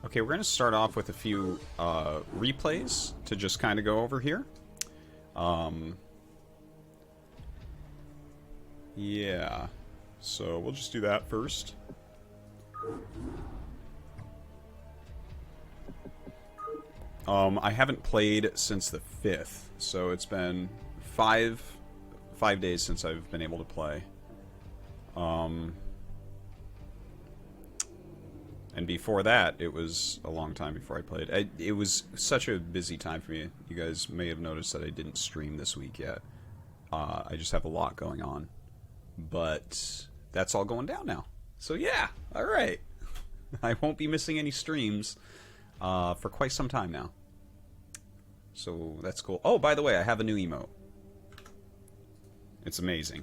Okay, we're going to start off with a few replays to just kind of go over here. Yeah, so we'll just do that first. I haven't played since the 5th, so it's been five days since I've been able to play. And before that, it was a long time before I played. It was such a busy time for me. You guys may have noticed that I didn't stream this week yet. I just have a lot going on. But that's all going down now. So yeah, alright. I won't be missing any streams for quite some time now. So that's cool. Oh, by the way, I have a new emote. It's amazing.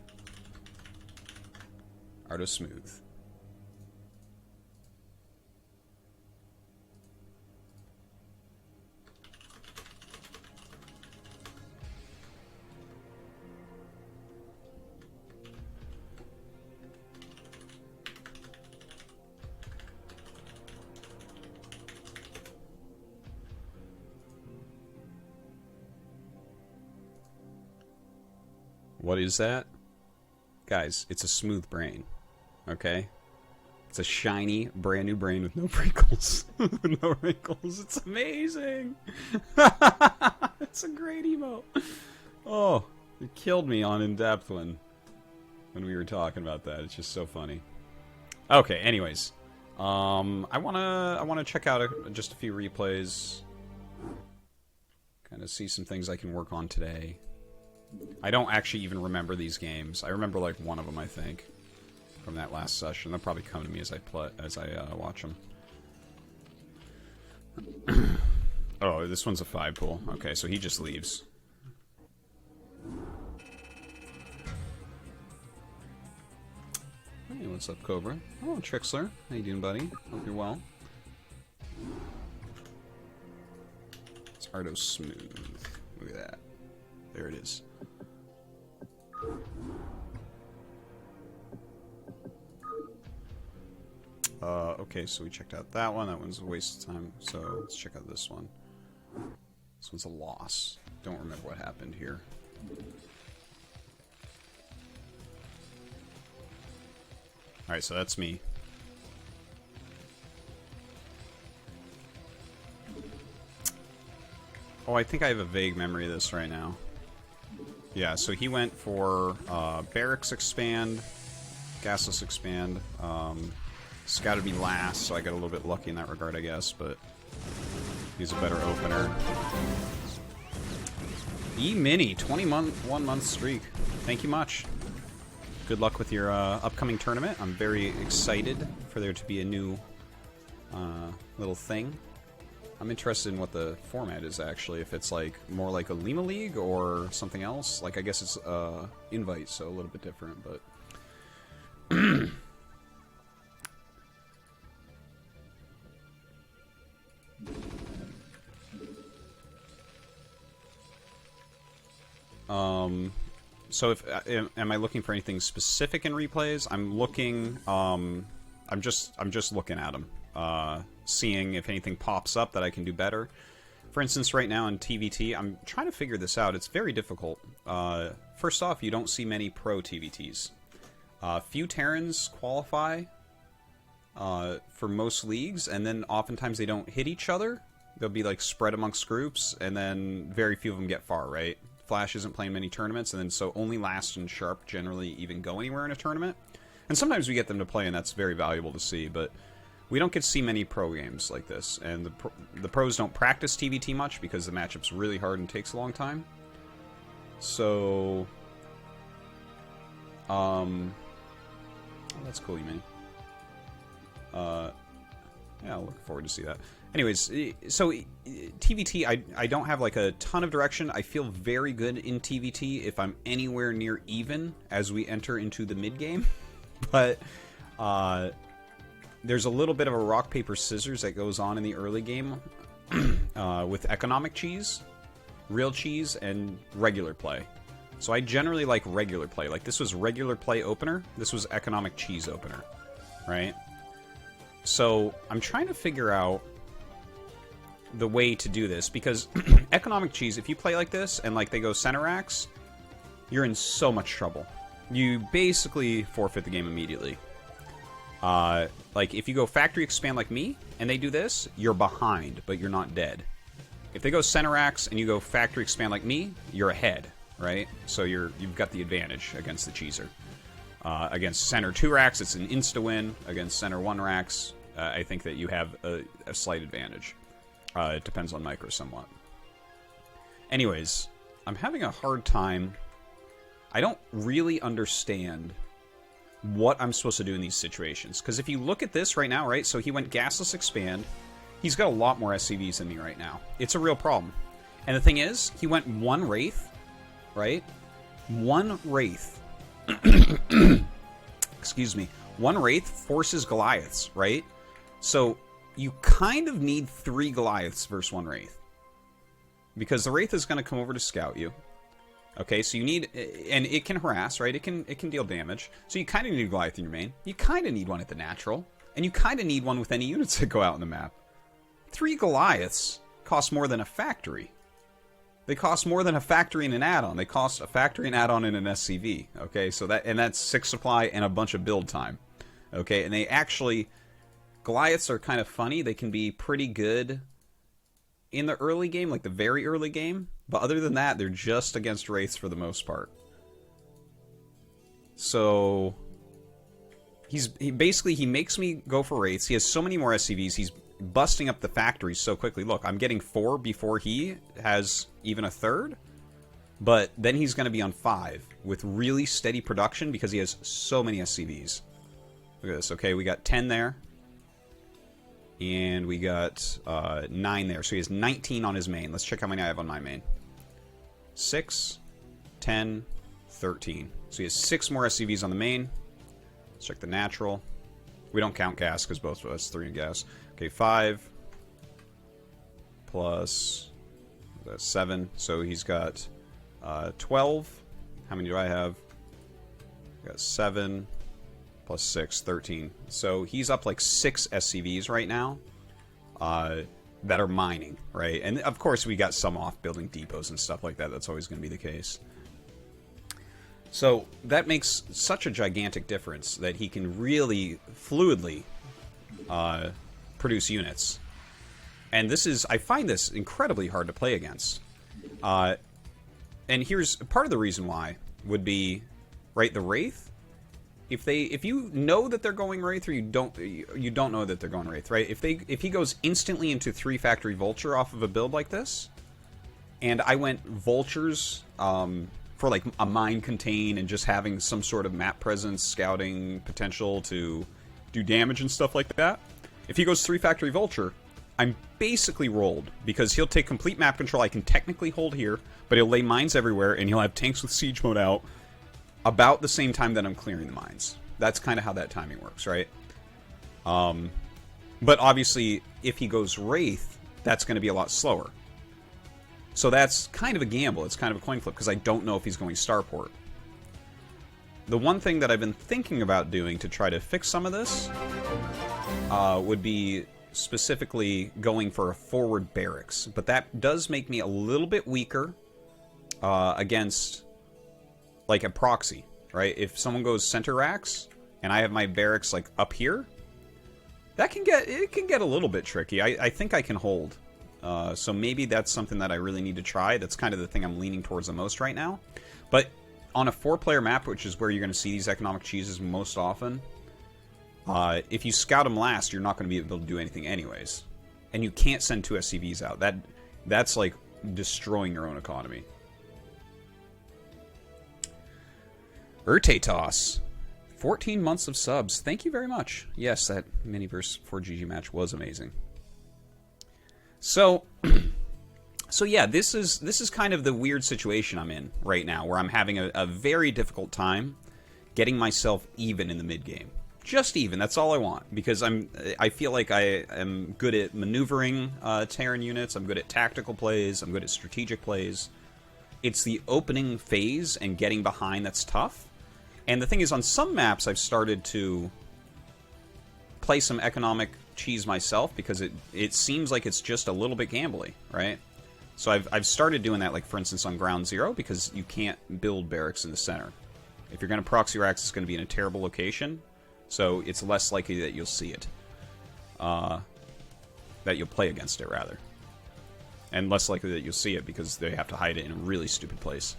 Artosis Smooth. What is that? Guys, it's a smooth brain. Okay? It's a shiny, brand new brain with no wrinkles. No wrinkles. It's amazing! It's a great emote. Oh, it killed me on In-Depth when we were talking about that. It's just so funny. Okay, anyways. I wanna check out just a few replays. Kind of see some things I can work on today. I don't actually even remember these games. I remember like one of them, I think, from that last session. They'll probably come to me as I watch them. Oh, this one's a 5 pool. Okay, so he just leaves. Hey, what's up, Cobra? Oh, Trixler. How you doing, buddy? Hope you're well. It's Artosis Smooth. Look at that. There it is. Okay, so we checked out that one. That one's a waste of time. So let's check out this one. This one's a loss. Don't remember what happened here. Alright, so that's me. Oh, I think I have a vague memory of this right now. Yeah, so he went for Barracks Expand, Gasless Expand. It's got to be last, so I got a little bit lucky in that regard, I guess, but he's a better opener. E-Mini, 21-month streak. Thank you much. Good luck with your upcoming tournament. I'm very excited for there to be a new little thing. I'm interested in what the format is, actually. If it's like more like a Lima League or something else. Like, I guess it's invite, so a little bit different, but... So if am I looking for anything specific in replays? I'm looking. I'm just looking at them, seeing if anything pops up that I can do better. For instance, right now in TVT, I'm trying to figure this out. It's very difficult. First off, you don't see many pro TVTs. Few Terrans qualify for most leagues, and then oftentimes they don't hit each other. They'll be like spread amongst groups, and then very few of them get far, right? Flash isn't playing many tournaments, and then so only Last and Sharp generally even go anywhere in a tournament. And sometimes we get them to play, and that's very valuable to see, but we don't get to see many pro games like this. And the pros don't practice TVT much because the matchup's really hard and takes a long time. So... oh, that's cool, you mean. Yeah, I'll look forward to see that. Anyways, so TVT, I don't have like a ton of direction. I feel very good in TVT if I'm anywhere near even as we enter into the mid-game. But there's a little bit of a rock, paper, scissors that goes on in the early game with economic cheese, real cheese, and regular play. So I generally like regular play. Like, this was regular play opener. This was economic cheese opener, right? So I'm trying to figure out the way to do this, because economic cheese, if you play like this and like they go center axe, you're in so much trouble. You basically forfeit the game immediately. Like if you go factory expand like me and they do this, you're behind, but you're not dead. If they go center axe and you go factory expand like me, you're ahead, right? So you've got the advantage against the cheeser. Against center 2 racks, it's an insta-win. Against center 1 racks, I think that you have a slight advantage. It depends on micro somewhat. Anyways, I'm having a hard time. I don't really understand what I'm supposed to do in these situations. Because if you look at this right now, right? So he went gasless expand. He's got a lot more SCVs than me right now. It's a real problem. And the thing is, he went 1 Wraith, right? 1 Wraith. Excuse me. 1 Wraith forces Goliaths, right? So you kind of need 3 Goliaths versus 1 Wraith. Because the Wraith is going to come over to scout you. Okay, so you need... And it can harass, right? It can deal damage. So you kind of need a Goliath in your main. You kind of need one at the natural. And you kind of need one with any units that go out on the map. 3 Goliaths cost more than a factory. They cost more than a factory and an add-on. They cost a factory, an add-on, and an SCV. Okay, so that's 6 supply and a bunch of build time. Okay, and they actually... Goliaths are kind of funny. They can be pretty good in the early game, like the very early game. But other than that, they're just against Wraiths for the most part. So... He makes me go for Wraiths. He has so many more SCVs. He's busting up the factories so quickly. Look, I'm getting 4 before he has even a third. But then he's going to be on 5 with really steady production because he has so many SCVs. Look at this. Okay, we got 10 there. And we got 9 there. So he has 19 on his main. Let's check how many I have on my main. 6, 10, 13. So he has 6 more SCVs on the main. Let's check the natural. We don't count gas because both of us 3 in gas. Okay, 5 plus 7. So he's got 12. How many do I have? I got 7 plus 6, 13. So he's up like 6 SCVs right now that are mining, right? And of course we got some off building depots and stuff like that. That's always going to be the case. So that makes such a gigantic difference that he can really fluidly produce units. And this is, I find this incredibly hard to play against. And here's part of the reason why would be, right, the Wraith. If you know that they're going Wraith, or you don't know that they're going Wraith, right? If he goes instantly into 3 Factory Vulture off of a build like this, and I went Vultures for like a mine contain and just having some sort of map presence, scouting potential to do damage and stuff like that. If he goes 3 Factory Vulture, I'm basically rolled because he'll take complete map control. I can technically hold here, but he'll lay mines everywhere and he'll have tanks with siege mode out about the same time that I'm clearing the mines. That's kind of how that timing works, right? But obviously, if he goes Wraith, that's going to be a lot slower. So that's kind of a gamble. It's kind of a coin flip because I don't know if he's going Starport. The one thing that I've been thinking about doing to try to fix some of this would be specifically going for a forward barracks. But that does make me a little bit weaker against like a proxy, right? If someone goes center racks and I have my barracks like up here, that can get a little bit tricky. I think I can hold. So maybe that's something that I really need to try. That's kind of the thing I'm leaning towards the most right now. But on a 4-player map, which is where you're going to see these economic cheeses most often, if you scout them last, you're not going to be able to do anything anyways. And you can't send 2 SCVs out. That's like destroying your own economy. Artosis, 14 months of subs. Thank you very much. Yes, that Miniverse 4GG match was amazing. So yeah, this is kind of the weird situation I'm in right now, where I'm having a very difficult time getting myself even in the mid game. Just even. That's all I want, because I feel like I am good at maneuvering Terran units. I'm good at tactical plays. I'm good at strategic plays. It's the opening phase and getting behind that's tough. And the thing is, on some maps, I've started to play some economic cheese myself because it seems like it's just a little bit gambly, right? So I've started doing that, like, for instance, on Ground Zero, because you can't build barracks in the center. If you're going to proxy racks, it's going to be in a terrible location, so it's less likely that you'll see it. That you'll play against it, rather. And less likely that you'll see it because they have to hide it in a really stupid place.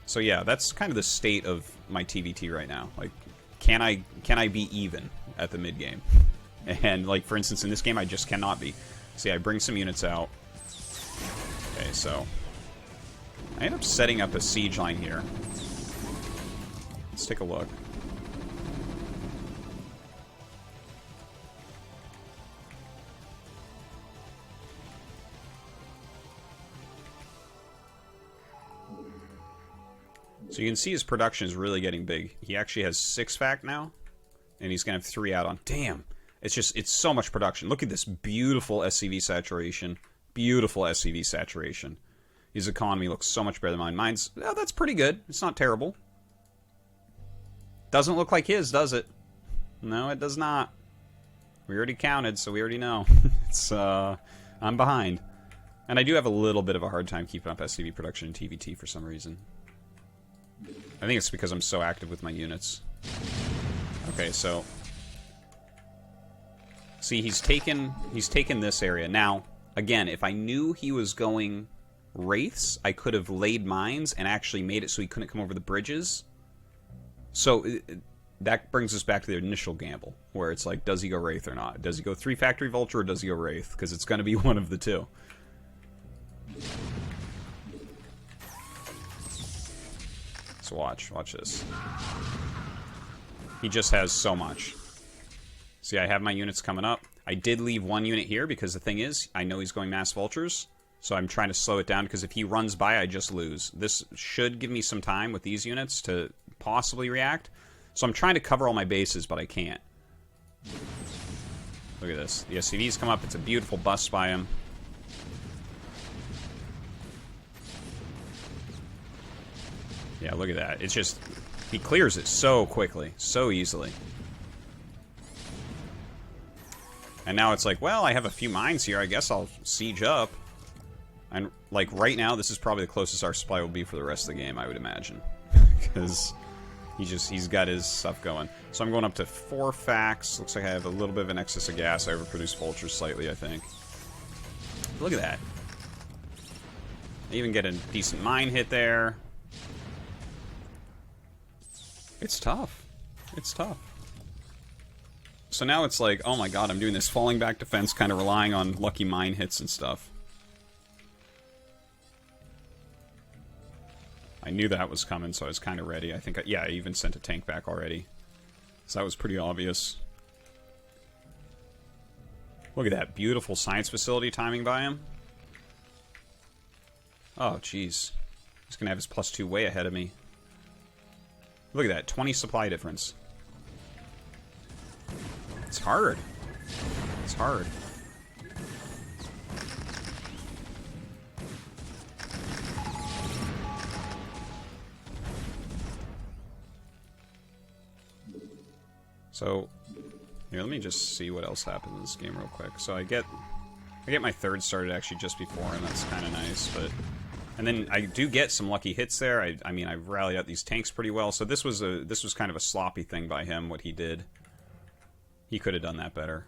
So yeah, that's kind of the state of my TVT right now. Like, can I be even at the mid game? And like, for instance, in this game, I just cannot be. See, I bring some units out. Okay, so I end up setting up a siege line here. Let's take a look. So you can see his production is really getting big. He actually has 6 fact now, and he's going to have 3 out on. Damn! It's so much production. Look at this beautiful SCV saturation. Beautiful SCV saturation. His economy looks so much better than mine. Mine's, oh, that's pretty good. It's not terrible. Doesn't look like his, does it? No, it does not. We already counted, so we already know. I'm behind. And I do have a little bit of a hard time keeping up SCV production in TVT for some reason. I think it's because I'm so active with my units. Okay, so see, he's taken this area. Now, again, if I knew he was going wraiths, I could have laid mines and actually made it so he couldn't come over the bridges. So that brings us back to the initial gamble, where it's like, does he go wraith or not? Does he go 3 factory vulture or does he go wraith? Because it's going to be one of the two. So watch this. He just has so much. See, I have my units coming up. I did leave 1 unit here because the thing is, I know he's going mass vultures, so I'm trying to slow it down because if he runs by, I just lose. This should give me some time with these units to possibly react. So I'm trying to cover all my bases, but I can't. Look at this. The SCVs come up. It's a beautiful bust by him. Yeah, look at that. It's just, he clears it so quickly, so easily. And now it's like, well, I have a few mines here. I guess I'll siege up. And, like, right now, this is probably the closest our supply will be for the rest of the game, I would imagine. Because he's got his stuff going. So I'm going up to 4 facts. Looks like I have a little bit of an excess of gas. I overproduced vultures slightly, I think. Look at that. I even get a decent mine hit there. It's tough. It's tough. So now it's like, oh my god, I'm doing this falling back defense, kind of relying on lucky mine hits and stuff. I knew that was coming, so I was kind of ready. I think, yeah, I even sent a tank back already. So that was pretty obvious. Look at that beautiful science facility timing by him. Oh, jeez. He's going to have his +2 way ahead of me. Look at that, 20 supply difference. It's hard. It's hard. So, here, let me just see what else happened in this game real quick. So I get my 3rd started actually just before, and that's kind of nice, but... And then I do get some lucky hits there. I mean, I rallied out these tanks pretty well. So this was kind of a sloppy thing by him, what he did. He could have done that better.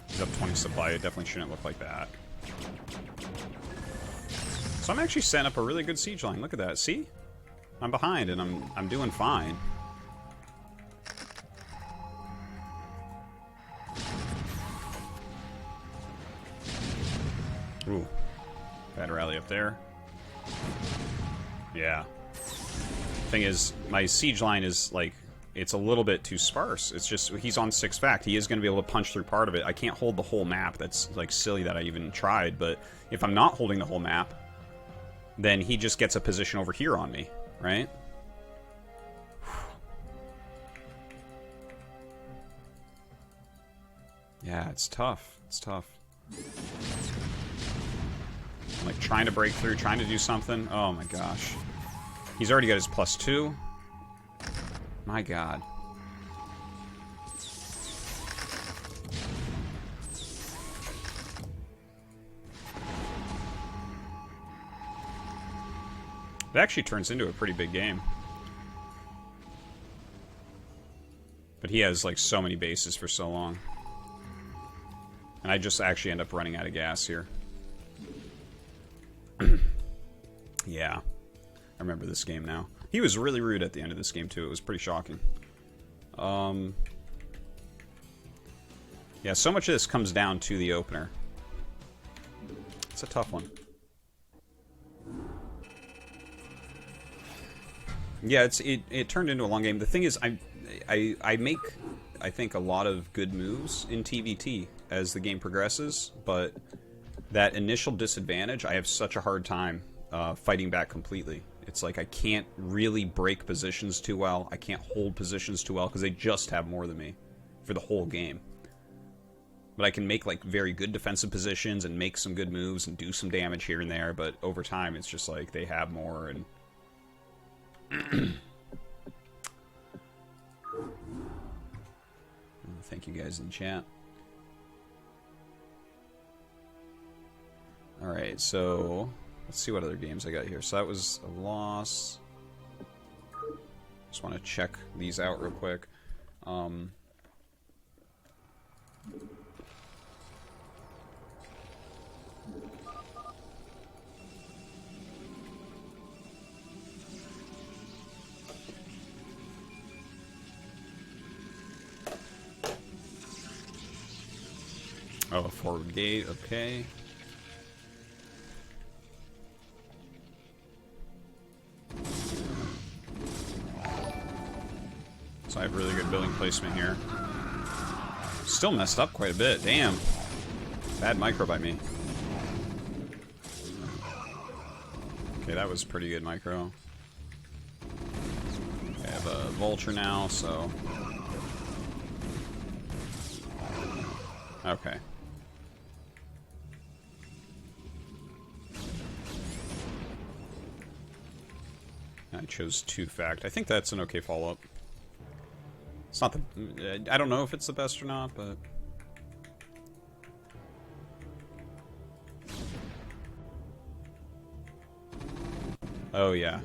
He's up 20 supply. It definitely shouldn't look like that. So I'm actually setting up a really good siege line. Look at that. See? I'm behind, and I'm doing fine. Ooh. Bad rally up there. Yeah. Thing is, my siege line is, like, it's a little bit too sparse. It's just, he's on 6 fact. He is going to be able to punch through part of it. I can't hold the whole map. That's, like, silly that I even tried. But if I'm not holding the whole map, then he just gets a position over here on me, right? Yeah, it's tough. It's tough. I'm like trying to break through, trying to do something. Oh my gosh. He's already got his +2. My god. It actually turns into a pretty big game. But he has, like, so many bases for so long. And I just actually end up running out of gas here. Yeah. I remember this game now. He was really rude at the end of this game, too. It was pretty shocking. Yeah, so much of this comes down to the opener. It's a tough one. Yeah, it turned into a long game. The thing is, I make, I think, a lot of good moves in TVT as the game progresses, but that initial disadvantage, I have such a hard time fighting back completely. It's like I can't really break positions too well. I can't hold positions too well because they just have more than me for the whole game. But I can make, like, very good defensive positions and make some good moves and do some damage here and there, but over time it's just like they have more and... Thank you guys in chat. Alright, so let's see what other games I got here. So that was a loss. Just want to check these out real quick. Oh, a forward gate, okay. So I have really good building placement here. Still messed up quite a bit, damn. Bad micro by me. Okay, that was pretty good micro. I have a vulture now, so... Okay. I chose 2 fact. I think that's an okay follow-up. It's not the... I don't know if it's the best or not, but... Oh, yeah.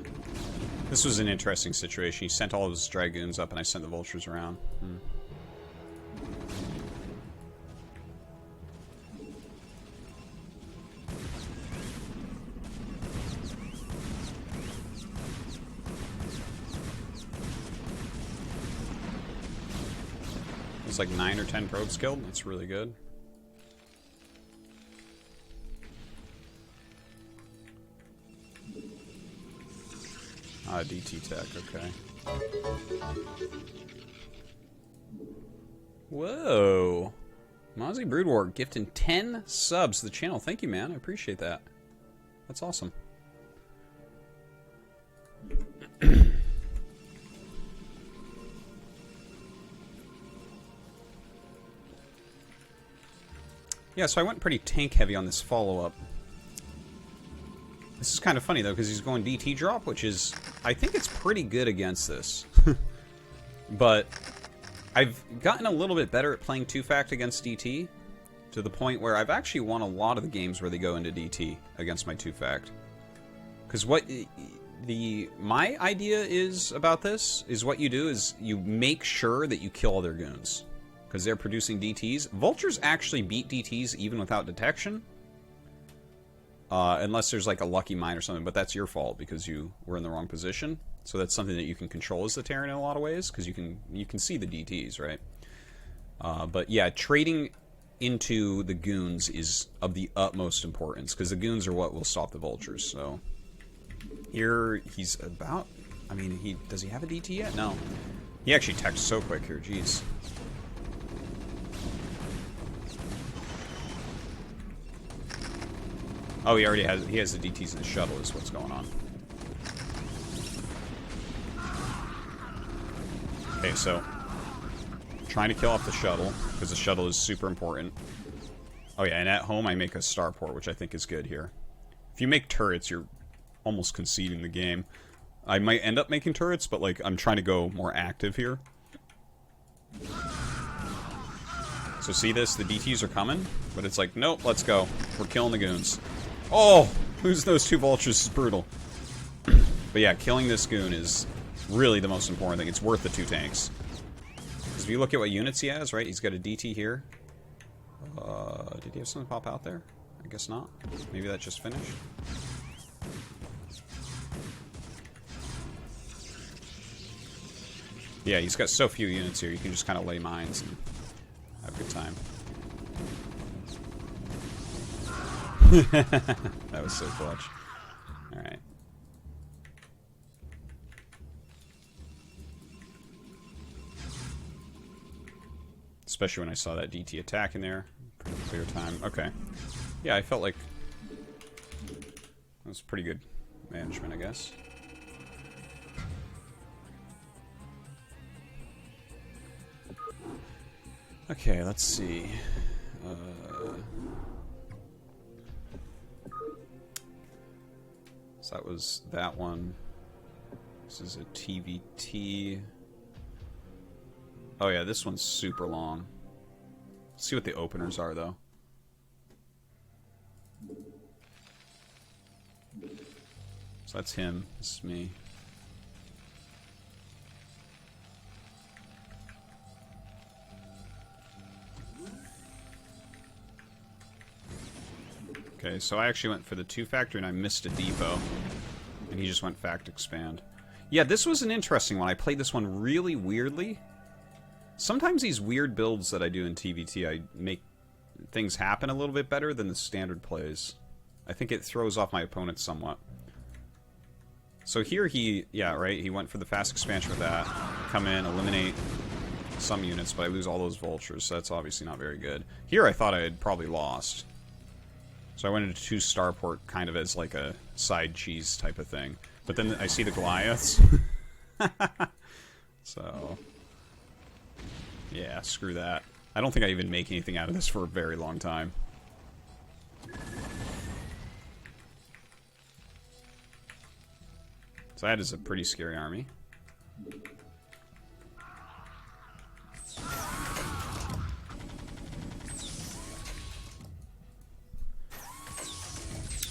This was an interesting situation. He sent all of his dragoons up, and I sent the vultures around. It's like 9 or 10 probes killed. That's really good. Ah, DT tech, okay. Whoa. Mozzie Broodwar gifting 10 subs to the channel. Thank you, man. I appreciate that. That's awesome. Yeah, so I went pretty tank heavy on this follow-up. This is kind of funny, though, because he's going DT drop, which is... I think it's pretty good against this. But I've gotten a little bit better at playing 2-fact against DT, to the point where I've actually won a lot of the games where they go into DT against my 2-fact. Because what... my idea is about this, is what you do is you make sure that you kill all their goons. Because they're producing DTs. Vultures actually beat DTs even without detection. Unless there's like a lucky mine or something, but that's your fault because you were in the wrong position. So that's something that you can control as the Terran in a lot of ways, because you can see the DTs, right? But yeah, trading into the goons is of the utmost importance, because the goons are what will stop the vultures. So here he's about... I mean, does he have a DT yet? No. He actually teched so quick here, jeez. Oh, he has the DTs in the shuttle is what's going on. Okay, so trying to kill off the shuttle, because the shuttle is super important. Oh yeah, and at home I make a starport, which I think is good here. If you make turrets, you're almost conceding the game. I might end up making turrets, but like I'm trying to go more active here. So see this? The DTs are coming, but it's like, nope, let's go. We're killing the goons. Oh! Losing those 2 vultures is brutal. But yeah, killing this goon is really the most important thing. It's worth the 2 tanks. Because if you look at what units he has, right? He's got a DT here. Did he have something pop out there? I guess not. Maybe that just finished. Yeah, he's got so few units here. You can just kind of lay mines and have a good time. That was so clutch. Alright. Especially when I saw that DT attack in there. Pretty clear time. Okay. Yeah, I felt like that was pretty good management, I guess. Okay, let's see. So that was that one. This is a TVT. Oh yeah, this one's super long. Let's see what the openers are, though. So that's him. This is me. Okay, so I actually went for the 2-factor and I missed a depot. And he just went fact expand. Yeah, this was an interesting one. I played this one really weirdly. Sometimes these weird builds that I do in TVT, I make things happen a little bit better than the standard plays. I think it throws off my opponent somewhat. So here yeah, right, he went for the fast expansion with that. Come in, eliminate some units, but I lose all those vultures, so that's obviously not very good. Here I thought I had probably lost. So I went into 2 starport kind of as like a side cheese type of thing. But then I see the Goliaths. So, yeah, screw that. I don't think I even make anything out of this for a very long time. So that is a pretty scary army.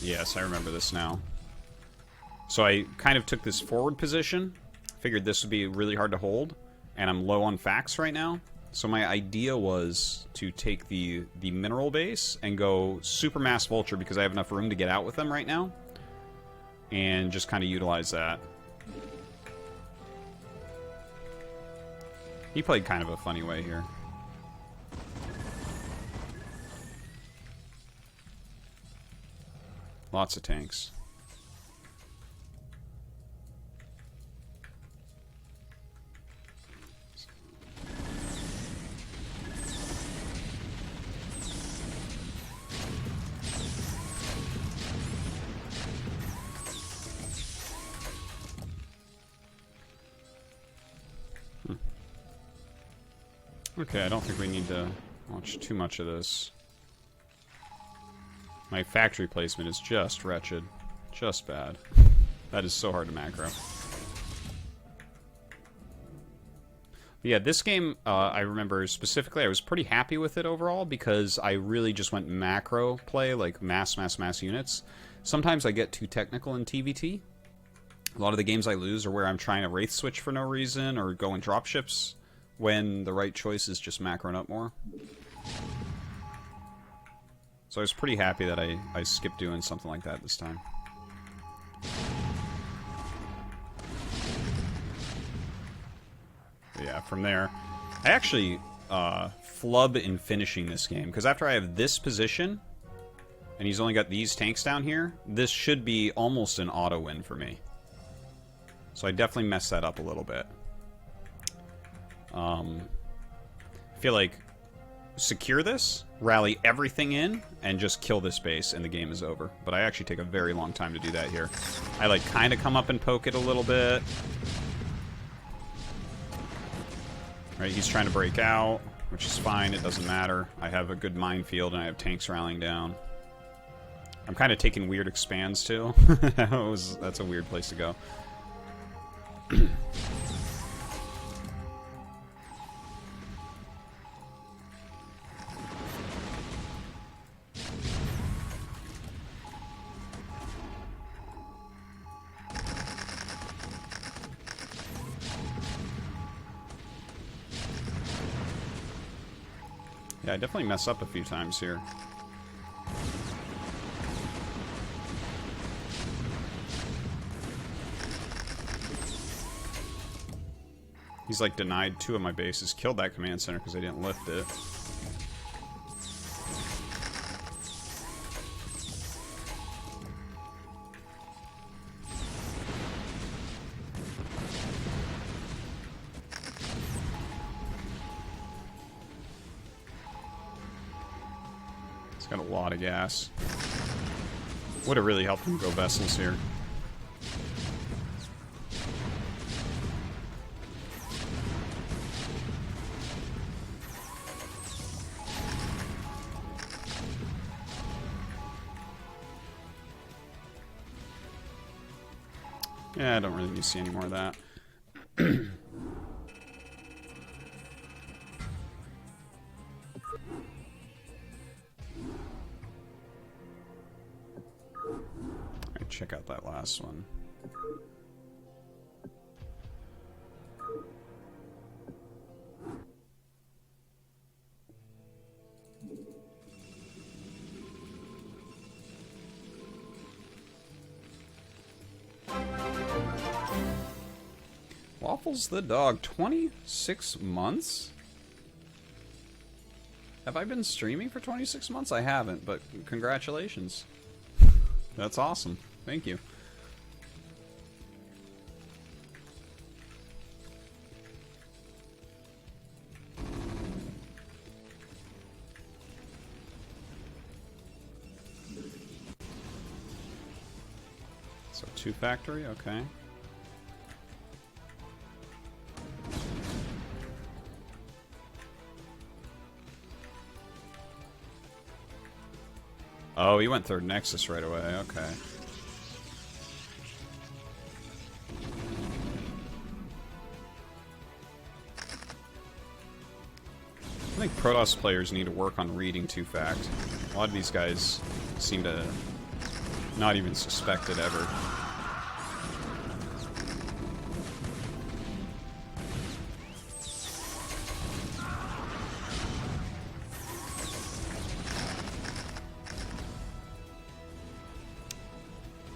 Yes, I remember this now. So I kind of took this forward position, figured this would be really hard to hold, and I'm low on facts right now. So my idea was to take the mineral base and go Supermass Vulture because I have enough room to get out with them right now. And just kind of utilize that. He played kind of a funny way here. Lots of tanks. Okay, I don't think we need to watch too much of this. My factory placement is just wretched. Just bad. That is so hard to macro. But yeah, this game, I remember specifically, I was pretty happy with it overall because I really just went macro play, like mass units. Sometimes I get too technical in TVT. A lot of the games I lose are where I'm trying to Wraith switch for no reason or go in dropships when the right choice is just macroing up more. So I was pretty happy that I skipped doing something like that this time. But yeah, from there, I actually flub in finishing this game, because after I have this position, and he's only got these tanks down here, this should be almost an auto win for me. So I definitely messed that up a little bit. I feel like secure this, rally everything in, and just kill this base, and the game is over. But I actually take a very long time to do that here. I like kind of come up and poke it a little bit. Right, he's trying to break out, which is fine, it doesn't matter. I have a good minefield and I have tanks rallying down. I'm kind of taking weird expands too. That's a weird place to go. Yeah, I definitely mess up a few times here. He's like denied 2 of my bases, killed that command center because I didn't lift it. He's got a lot of gas. Would have really helped him go vessels here. Yeah, I don't really need to see any more of that. Alright, check out that last one. Waffles the dog, 26 months? Have I been streaming for 26 months? I haven't, but congratulations. That's awesome. Thank you. So 2 factory, okay. Oh, he went 3rd Nexus right away, okay. I think Protoss players need to work on reading 2-fact. A lot of these guys seem to not even suspect it ever.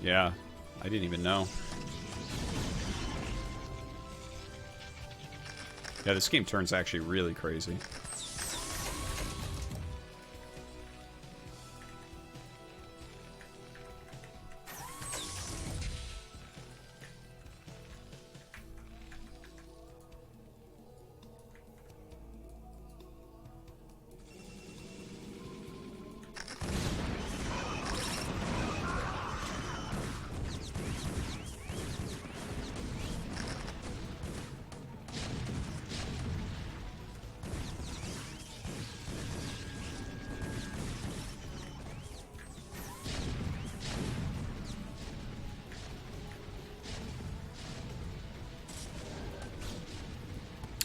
Yeah, I didn't even know. Yeah, this game turns actually really crazy.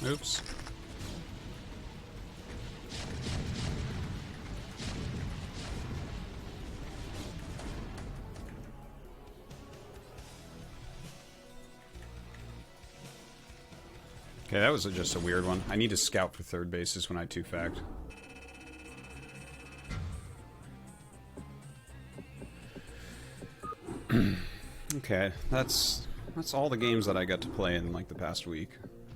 Oops. Okay, that was just a weird one. I need to scout for 3rd bases when I 2-fact. Okay, that's all the games that I got to play in like the past week.